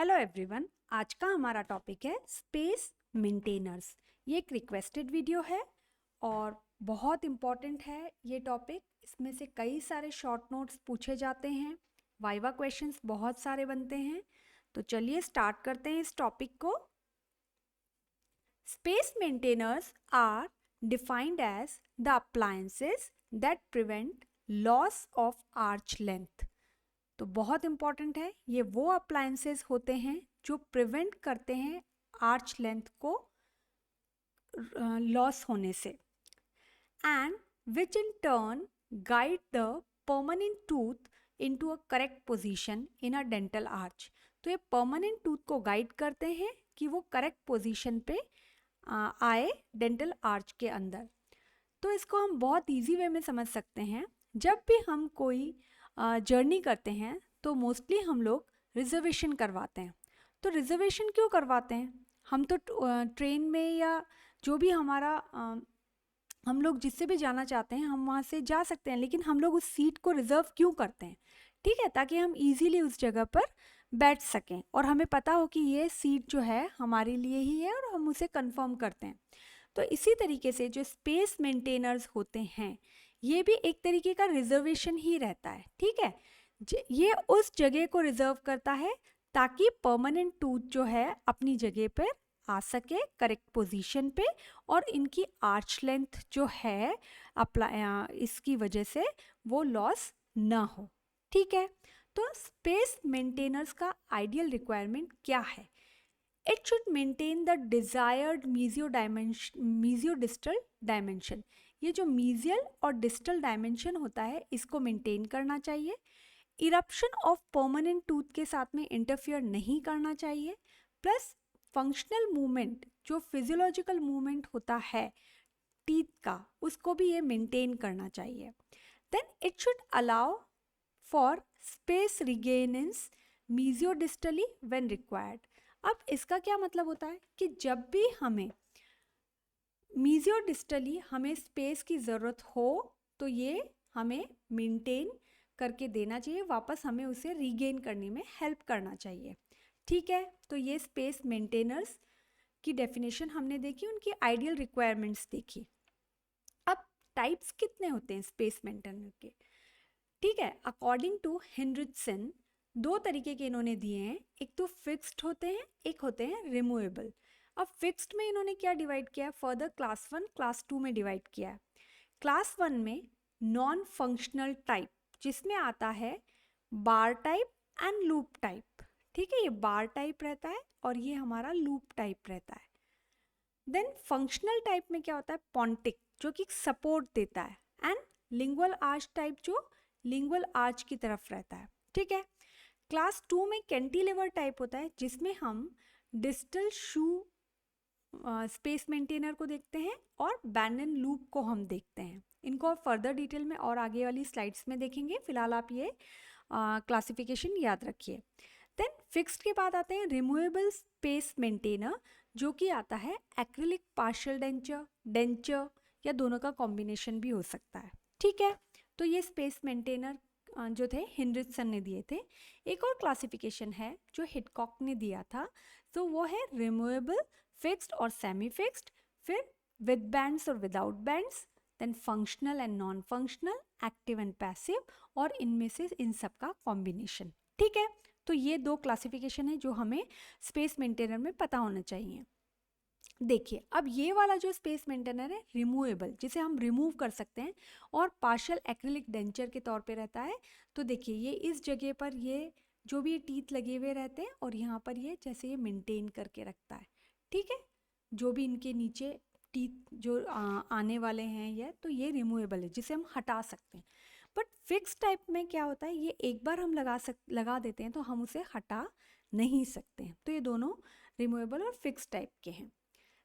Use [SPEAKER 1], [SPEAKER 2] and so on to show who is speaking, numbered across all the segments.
[SPEAKER 1] Hello everyone, आज का हमारा टॉपिक है स्पेस मेंटेनर्स। ये एक रिक्वेस्टेड वीडियो है और बहुत इम्पॉर्टेंट है ये टॉपिक। इसमें से कई सारे शॉर्ट नोट्स पूछे जाते हैं, वाइवा क्वेश्चंस बहुत सारे बनते हैं। तो चलिए स्टार्ट करते हैं इस टॉपिक को। Space maintainers are defined as the appliances that prevent loss of arch length. तो बहुत इंपॉर्टेंट है, ये वो अप्लायंसेस होते हैं जो प्रिवेंट करते हैं आर्च लेंथ को लॉस होने से, and which in turn guide the permanent tooth into a correct position in a dental arch. तो ये परमानेंट टूथ को गाइड करते हैं कि वो करेक्ट पोजीशन पे आए डेंटल आर्च के अंदर। तो इसको हम बहुत इजी वे में समझ सकते हैं। जब भी हम कोई जर्नी करते हैं तो मोस्टली हम लोग रिजर्वेशन करवाते हैं। तो रिजर्वेशन क्यों करवाते हैं? हम तो ट्रेन में या जो भी हमारा हम लोग जिससे भी जाना चाहते हैं हम वहाँ से जा सकते हैं, लेकिन हम लोग उस सीट को रिज़र्व क्यों करते हैं? ठीक है, ताकि हम इजीली उस जगह पर बैठ सकें और हमें पता हो कि ये सीट जो है हमारे लिए ही है और हम उसे कंफर्म करते हैं। तो इसी तरीके से जो स्पेस मेंटेनर्स होते हैं ये भी एक तरीके का रिजर्वेशन ही रहता है। ठीक है, ये उस जगह को रिजर्व करता है ताकि परमानेंट टूथ जो है अपनी जगह पर आ सके करेक्ट पोजीशन पे, और इनकी आर्च लेंथ जो है इसकी वजह से वो लॉस ना हो। ठीक है, तो स्पेस मेंटेनर्स का आइडियल रिक्वायरमेंट क्या है? It should maintain the desired mesiodistal dimension। ये जो मीजियल और डिस्टल डायमेंशन होता है इसको मेंटेन करना चाहिए। इरप्शन ऑफ परमानेंट टूथ के साथ में इंटरफियर नहीं करना चाहिए। प्लस फंक्शनल मूवमेंट, जो फिजियोलॉजिकल मूवमेंट होता है टीथ का, उसको भी ये मेंटेन करना चाहिए। Then it should allow for space regains mesiodistally when required. अब इसका क्या मतलब होता है कि जब भी हमें मीजियोडिस्टली हमें स्पेस की ज़रूरत हो तो ये हमें मेंटेन करके देना चाहिए, वापस हमें उसे रीगेन करने में हेल्प करना चाहिए। ठीक है, तो ये स्पेस मेंटेनर्स की डेफिनेशन हमने देखी, उनकी आइडियल रिक्वायरमेंट्स देखी। अब टाइप्स कितने होते हैं स्पेस मेंटेनर के? ठीक है, अकॉर्डिंग टू हेनरिचसन दो तरीके के इन्होंने दिए हैं। एक तो फिक्स्ड होते हैं, एक होते हैं रिमूवेबल। अब फिक्स्ड में इन्होंने क्या डिवाइड किया है? फर्दर क्लास 1 क्लास 2 में डिवाइड किया है। क्लास 1 में नॉन फंक्शनल टाइप, जिसमें आता है बार टाइप एंड लूप टाइप। ठीक है, ये बार टाइप रहता है और ये हमारा लूप टाइप रहता है। देन फंक्शनल टाइप में क्या होता है? पॉन्टिक, जो कि सपोर्ट देता है, एंड लिंगुअल आर्च टाइप जो लिंगुअल आर्च की तरफ रहता है। ठीक है, क्लास 2 में कैंटिलीवर टाइप होता है, जिसमें हम डिस्टल शू स्पेस मेंटेनर को देखते हैं और बैंडन लूप को हम देखते हैं। इनको फर्दर डिटेल में और आगे वाली स्लाइड्स में देखेंगे, फिलहाल आप ये क्लासिफिकेशन याद रखिए। देन फिक्स्ड के बाद आते हैं रिमूवेबल स्पेस मेंटेनर, जो कि आता है एक्रिलिक पार्शियल डेंचर, डेंचर या दोनों का कॉम्बिनेशन भी हो सकता है। ठीक है, तो ये स्पेस मेंटेनर जो थे हेनरिचसन ने दिए थे। एक और क्लासिफिकेशन है जो हिटकॉक ने दिया था, तो वो है रिमूवेबल, फिक्स्ड और सेमी फिक्स्ड, फिर विद बैंड्स और without bands, then functional and non functional, active and passive, और इनमें से इन सब का कॉम्बिनेशन। ठीक है, तो ये दो क्लासिफिकेशन है जो हमें स्पेस मेंटेनर में पता होना चाहिए। देखिए, अब ये वाला जो स्पेस मेंटेनर है रिमूवेबल, जिसे हम रिमूव कर सकते हैं और पार्शियल एक्रिलिक डेंचर के तौर पे रहता है। तो देखिए, ये इस जगह पर ये जो भी टीथ लगे हुए रहते हैं और यहाँ पर ये जैसे ये मेंटेन करके रखता है। ठीक है, जो भी इनके नीचे टीथ जो आने वाले हैं ये, तो ये रिमूवेबल है, जिसे हम हटा सकते हैं। बट फिक्स टाइप में क्या होता है, ये एक बार हम लगा देते हैं तो हम उसे हटा नहीं सकते हैं। तो ये दोनों रिमूवेबल और फिक्स टाइप के हैं।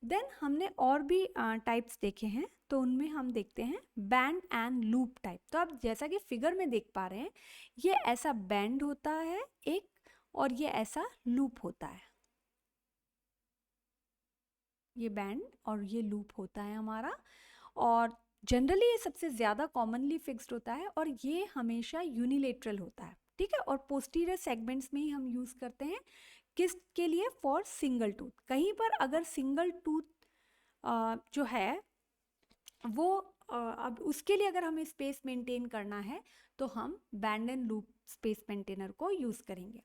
[SPEAKER 1] देन हमने और भी टाइप्स देखे हैं, तो उनमें हम देखते हैं बैंड एंड लूप टाइप। तो आप जैसा कि फिगर में देख पा रहे हैं, ये ऐसा बैंड होता है एक, और ये ऐसा लूप होता है। ये बैंड और ये लूप होता है हमारा, और जनरली ये सबसे ज़्यादा कॉमनली फिक्स्ड होता है और ये हमेशा यूनिलेटरल होता है। ठीक है, और पोस्टीरियर सेगमेंट्स में ही हम यूज़ करते हैं किसके लिए, फॉर सिंगल टूथ। कहीं पर अगर सिंगल टूथ जो है वो अब उसके लिए अगर हमें स्पेस मेंटेन करना है तो हम band and loop space maintainer को यूज़ करेंगे।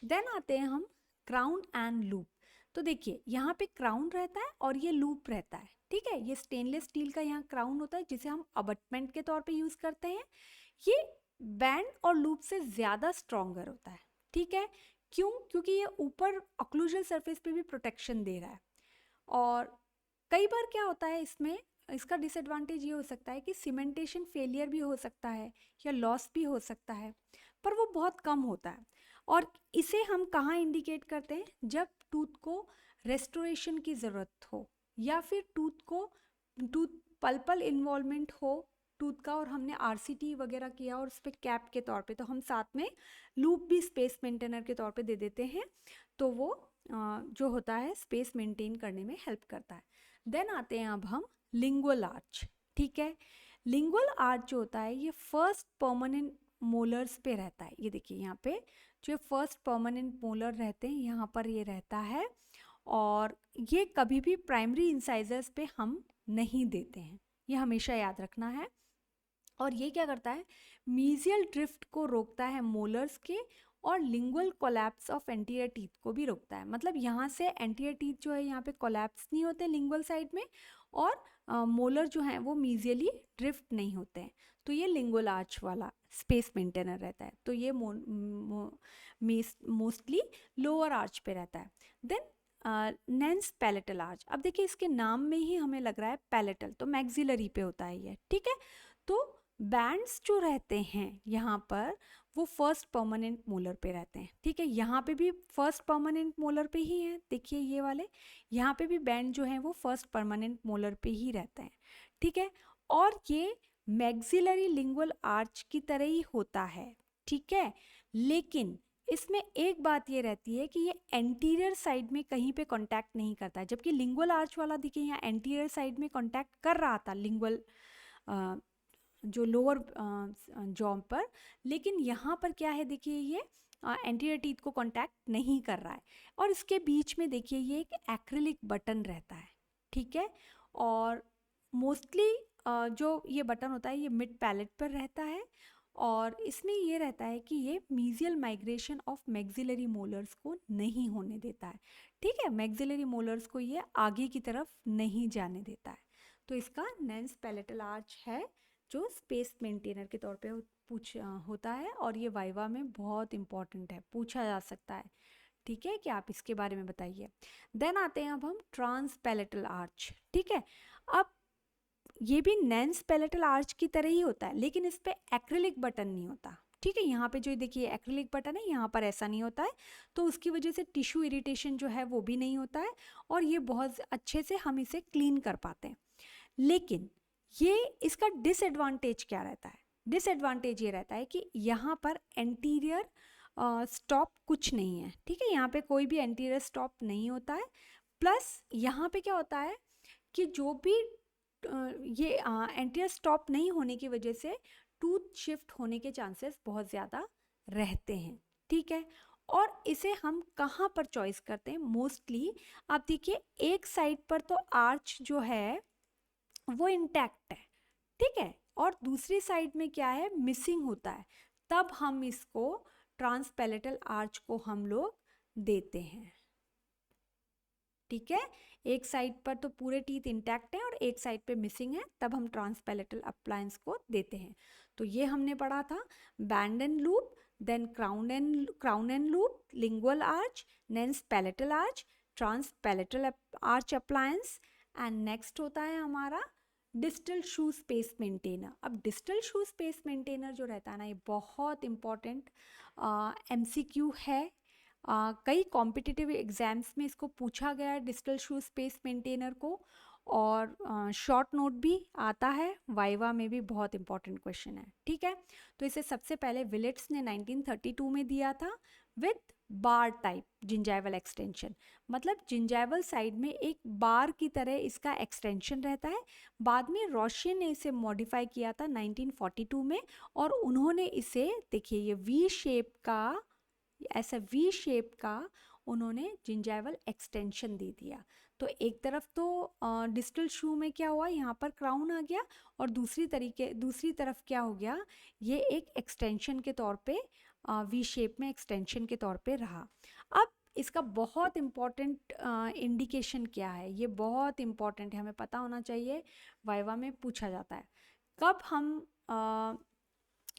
[SPEAKER 1] देन आते हैं हम क्राउन एंड लूप। तो देखिए यहाँ पे क्राउन रहता है और ये लूप रहता है, ठीक है। ये स्टेनलेस स्टील का यहाँ क्राउन होता है जिसे हम अबटमेंट के तौर पे यूज़ करते हैं। ये बैंड और लूप से ज़्यादा स्ट्रॉन्गर होता है, ठीक है। क्यों? क्योंकि ये ऊपर ऑक्लूजल सरफेस पे भी प्रोटेक्शन दे रहा है। और कई बार क्या होता है इसमें, इसका डिसएडवांटेज ये हो सकता है कि सीमेंटेशन फेलियर भी हो सकता है या लॉस भी हो सकता है, पर वो बहुत कम होता है। और इसे हम कहाँ इंडिकेट करते हैं, जब टूथ को रेस्टोरेशन की ज़रूरत हो या फिर टूथ पल्पल इन्वॉल्वमेंट हो टूथ का, और हमने आरसीटी वगैरह किया और उस पर कैप के तौर पे, तो हम साथ में लूप भी स्पेस मेंटेनर के तौर पे दे देते हैं, तो वो जो होता है स्पेस मेंटेन करने में हेल्प करता है। देन आते हैं अब हम लिंगुअल आर्च, ठीक है। लिंगुअल आर्च जो होता है ये फर्स्ट परमानेंट मोलर्स पे रहता है। ये देखिए यहाँ पे जो फर्स्ट परमानेंट मोलर रहते हैं यहाँ पर ये रहता है, और ये कभी भी प्राइमरी इंसाइजर्स पे हम नहीं देते हैं, ये हमेशा याद रखना है। और ये क्या करता है, मीजियल ड्रिफ्ट को रोकता है मोलर्स के, और lingual collapse of anterior teeth को भी रोकता है। मतलब यहाँ से एंटीरियर टीथ जो है यहाँ पे कोलैप्स नहीं होते लिंगुअल साइड में, और मोलर जो हैं वो मीजियली ड्रिफ्ट नहीं होते हैं। तो ये लिंगुअल आर्च वाला स्पेस मेंटेनर रहता है। तो ये मोस्टली लोअर आर्च पे रहता है। Then नेंस palatal arch. अब देखिए इसके नाम में ही हमें लग रहा है पैलेटल, तो मैक्सिलरी पे होता है ये, ठीक है। तो बैंड्स जो रहते हैं यहाँ पर वो फर्स्ट परमानेंट मोलर पे रहते हैं, ठीक है। यहाँ पे भी फर्स्ट परमानेंट मोलर पे ही हैं, देखिए ये वाले, यहाँ पे भी बैंड जो हैं वो फर्स्ट परमानेंट मोलर पे ही रहते हैं, ठीक है। और ये मैक्सिलरी लिंगुअल आर्च की तरह ही होता है, ठीक है। लेकिन इसमें एक बात ये रहती है कि ये एंटीरियर साइड में कहीं पे कांटेक्ट नहीं करता है, जबकि लिंगुअल आर्च वाला देखिए यहाँ एंटीरियर साइड में कांटेक्ट कर रहा था लिंगुअल जो लोअर जॉ पर, लेकिन यहाँ पर क्या है देखिए ये एंटीरियर टीथ को कांटेक्ट नहीं कर रहा है। और इसके बीच में देखिए ये एक एक्रिलिक बटन रहता है, ठीक है। और मोस्टली जो ये बटन होता है ये मिड पैलेट पर रहता है, और इसमें ये रहता है कि ये mesial migration of maxillary molars को नहीं होने देता है, ठीक है। मैक्सिलरी मोलर्स को ये आगे की तरफ नहीं जाने देता है। तो इसका नेंस पैलेटल आर्च है जो स्पेस मेंटेनर के तौर पे होता है, और ये वाइवा में बहुत इंपॉर्टेंट है, पूछा जा सकता है, ठीक है, कि आप इसके बारे में बताइए। देन आते हैं अब हम ट्रांस पैलेटल आर्च, ठीक है। अब ये भी नेंस पैलेटल आर्च की तरह ही होता है, लेकिन इस पे एक्रिलिक बटन नहीं होता, ठीक है। यहाँ पे जो देखिए एक्रिलिक बटन है यहाँ पर ऐसा नहीं होता है, तो उसकी वजह से टिश्यू इरिटेशन जो है वो भी नहीं होता है, और ये बहुत अच्छे से हम इसे क्लीन कर पाते हैं। लेकिन ये इसका डिसएडवांटेज क्या रहता है, डिसएडवांटेज ये रहता है कि यहाँ पर एंटीरियर स्टॉप कुछ नहीं है, ठीक है। यहाँ पे कोई भी एंटीरियर स्टॉप नहीं होता है। प्लस यहाँ पे क्या होता है कि जो भी ये एंटीरियर स्टॉप नहीं होने की वजह से टूथ शिफ्ट होने के चांसेस बहुत ज़्यादा रहते हैं, ठीक है। और इसे हम कहाँ पर चॉइस करते हैं, मोस्टली आप देखिए एक साइड पर तो आर्च जो है वो इंटैक्ट है, ठीक है, और दूसरी साइड में क्या है, मिसिंग होता है, तब हम इसको ट्रांसपैलेटल आर्च को हम लोग देते हैं, ठीक है। एक साइड पर तो पूरे टीथ इंटैक्ट हैं और एक साइड पे मिसिंग है, तब हम ट्रांसपैलेटल अप्लायंस को देते हैं। तो ये हमने पढ़ा था band and loop, then crown and loop, lingual arch, Nance palatal arch, transpalatal arch appliance, and next होता है हमारा डिस्टल शू स्पेस मेंटेनर। अब डिस्टल शू स्पेस मेंटेनर जो रहता है ना, ये बहुत इम्पॉर्टेंट MCQ है। कई कॉम्पिटिटिव एग्जाम्स में इसको पूछा गया है डिस्टल शू स्पेस मेंटेनर को, और शॉर्ट नोट भी आता है, वाइवा में भी बहुत इंपॉर्टेंट क्वेश्चन है, ठीक है। तो इसे सबसे पहले विलेट्स ने 1932 में दिया था with bar type gingival extension, मतलब जिंजाइवल साइड में एक बार की तरह इसका एक्सटेंशन रहता है। बाद में रोशियन ने इसे मॉडिफाई किया था 1942 में, और उन्होंने इसे, देखिए ये वी शेप का, ऐसा वी शेप का उन्होंने जिंजाइवल एक्सटेंशन दे दिया। तो एक तरफ तो डिस्टल शू में क्या हुआ, यहाँ पर क्राउन आ गया, और दूसरी तरफ क्या हो गया, ये एक एक्सटेंशन के तौर पे, वी शेप में एक्सटेंशन के तौर पे रहा। अब इसका बहुत इम्पॉर्टेंट इंडिकेशन क्या है, ये बहुत इम्पॉर्टेंट है, हमें पता होना चाहिए, वाइवा में पूछा जाता है। कब हम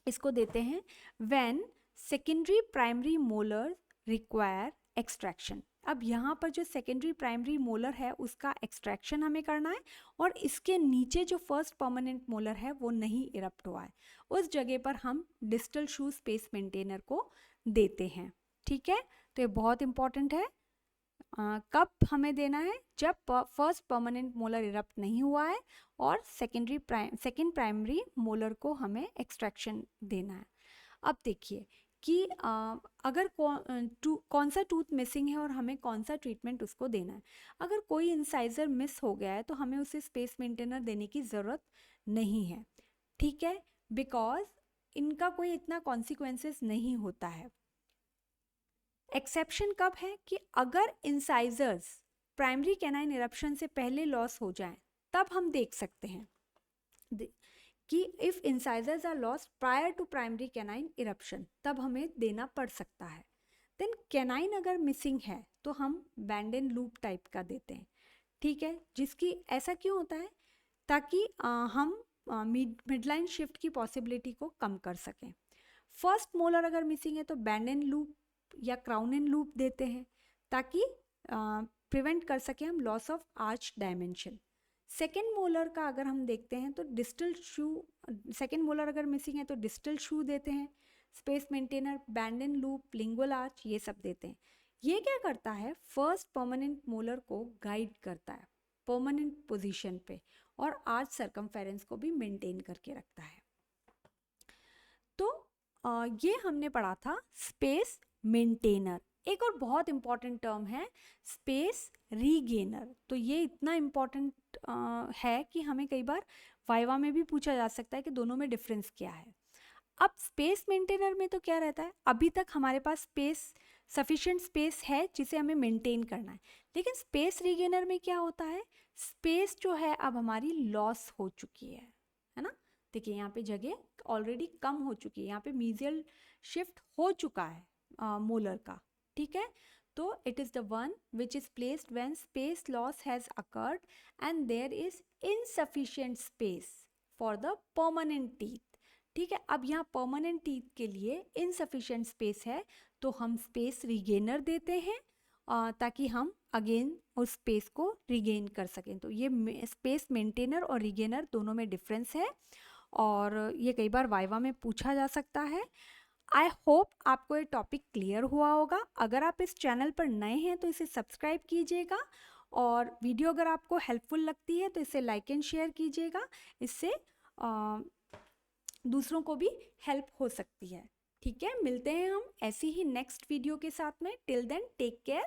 [SPEAKER 1] इसको देते हैं, when secondary primary molar require extraction. अब यहाँ पर जो सेकेंडरी प्राइमरी मोलर है उसका एक्सट्रैक्शन हमें करना है, और इसके नीचे जो फर्स्ट परमानेंट मोलर है वो नहीं इरप्ट हुआ है, उस जगह पर हम डिस्टल शू स्पेस मेंटेनर को देते हैं। ठीक है, तो ये बहुत इंपॉर्टेंट है। कब हमें देना है, जब फर्स्ट परमानेंट मोलर इरप्ट नहीं हुआ है और सेकेंड प्राइमरी मोलर को हमें एक्सट्रैक्शन देना है। अब देखिए कि अगर कौन सा टूथ मिसिंग है और हमें कौन सा ट्रीटमेंट उसको देना है। अगर कोई इंसाइजर मिस हो गया है तो हमें उसे स्पेस मेंटेनर देने की ज़रूरत नहीं है, ठीक है, बिकॉज इनका कोई इतना कॉन्सिक्वेंसेस नहीं होता है। एक्सेप्शन कब है, कि अगर इंसाइजर्स प्राइमरी कैनाइन इरप्शन से पहले लॉस हो जाएं, तब हम देख सकते हैं कि if incisors are lost prior to primary canine eruption, तब हमें देना पड़ सकता है। देन कैनाइन अगर मिसिंग है तो हम बैंड एंड लूप टाइप का देते हैं, ठीक है, जिसकी, ऐसा क्यों होता है, ताकि हम मिडलाइन शिफ्ट की पॉसिबिलिटी को कम कर सकें। फर्स्ट मोलर अगर मिसिंग है तो बैंड एंड लूप या क्राउन एंड लूप देते हैं, ताकि प्रिवेंट कर सकें हम loss of arch dimension. Second molar का अगर हम देखते हैं तो डिस्टल शू, सेकेंड मोलर अगर मिसिंग है तो डिस्टल शू देते हैं, space maintainer, band and loop, lingual arch, ये सब देते हैं। ये क्या करता है, फर्स्ट परमानेंट मोलर को गाइड करता है परमानेंट पोजीशन पे, और आर्च सर्कमफेरेंस को भी मेंटेन करके रखता है। तो ये हमने पढ़ा था स्पेस मेंटेनर। एक और बहुत इंपॉर्टेंट टर्म है स्पेस रीगेनर। तो ये इतना इम्पॉर्टेंट है कि हमें कई बार वाइवा में भी पूछा जा सकता है कि दोनों में डिफरेंस क्या है। अब स्पेस मेंटेनर में तो क्या रहता है, अभी तक हमारे पास सफिशिएंट स्पेस है जिसे हमें मेंटेन करना है, लेकिन स्पेस रीगेनर में क्या होता है, स्पेस जो है अब हमारी लॉस हो चुकी है ना। देखिए यहाँ पे जगह ऑलरेडी कम हो चुकी है, यहाँ पे मीजियल शिफ्ट हो चुका है मोलर का, ठीक है। तो it is the one which is placed when space loss has occurred and there is insufficient space for the permanent teeth, ठीक है। अब यहाँ परमानेंट टीथ के लिए इनसफिशिएंट स्पेस है तो हम स्पेस रिगेनर देते हैं ताकि हम अगेन उस स्पेस को रिगेन कर सकें। तो ये स्पेस मेंटेनर और रिगेनर दोनों में डिफरेंस है, और ये कई बार वाइवा में पूछा जा सकता है। आई होप आपको ये टॉपिक क्लियर हुआ होगा। अगर आप इस चैनल पर नए हैं तो इसे सब्सक्राइब कीजिएगा, और वीडियो अगर आपको हेल्पफुल लगती है तो इसे लाइक एंड शेयर कीजिएगा, इससे दूसरों को भी हेल्प हो सकती है, ठीक है। मिलते हैं हम ऐसी ही नेक्स्ट वीडियो के साथ में। Till then take care.